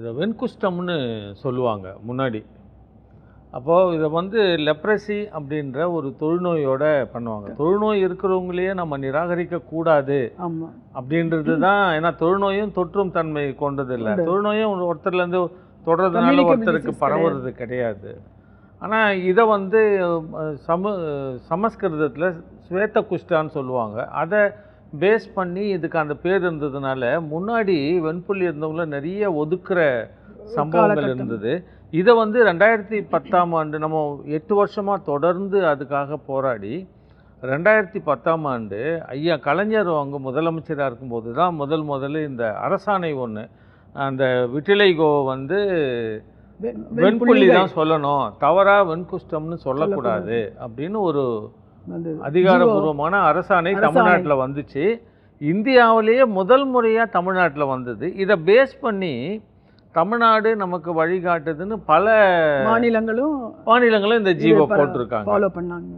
இதை வெண்குஷ்டம்னு சொல்லுவாங்க முன்னாடி. அப்போது இதை வந்து லெப்ரசி அப்படின்ற ஒரு தொழுநோயோட பண்ணுவாங்க. தொழுநோய் இருக்கிறவங்களையே நம்ம நிராகரிக்கக்கூடாது அப்படின்றது தான். ஏன்னா தொழுநோயும் தொற்றும் தன்மை கொண்டது இல்லை. தொழுநோயும் ஒருத்தர்லேருந்து தொடர்றதுனால ஒருத்தருக்கு பரவுறது கிடையாது. ஆனால் இதை வந்து சமஸ்கிருதத்தில் ஸ்வேத குஷ்டான்னு சொல்லுவாங்க. அதை பேஸ் பண்ணி இதுக்கு அந்த பேர் இருந்ததுனால முன்னாடி வெண்புள்ளி இருந்தவங்கள நிறைய ஒதுக்குற சம்பவங்கள் இருந்தது. இதை வந்து 2010ஆம் ஆண்டு நம்ம 8 வருஷமாக தொடர்ந்து அதுக்காக போராடி 2010ஆம் ஆண்டு ஐயா கலைஞர் அவங்க முதலமைச்சராக இருக்கும்போது தான் முதல்ல இந்த அரசாணை ஒன்று, அந்த விட்டிலைகோவை வந்து வெண்புள்ளி தான் சொல்லணும், தவறாக வெண்குஷ்டம்னு சொல்லக்கூடாது அப்படின்னு ஒரு அதிகாரபூர்வமான அரசாணை தமிழ்நாட்டில் வந்துச்சு. இந்தியாவிலேயே முதல் முறையாக தமிழ்நாட்டில் வந்தது. இதை பேஸ் பண்ணி தமிழ்நாடு நமக்கு வழிகாட்டுதுன்னு பல மாநிலங்களும் இந்த ஜீவோ போட்டிருக்காங்க, ஃபாலோ பண்ணாங்க.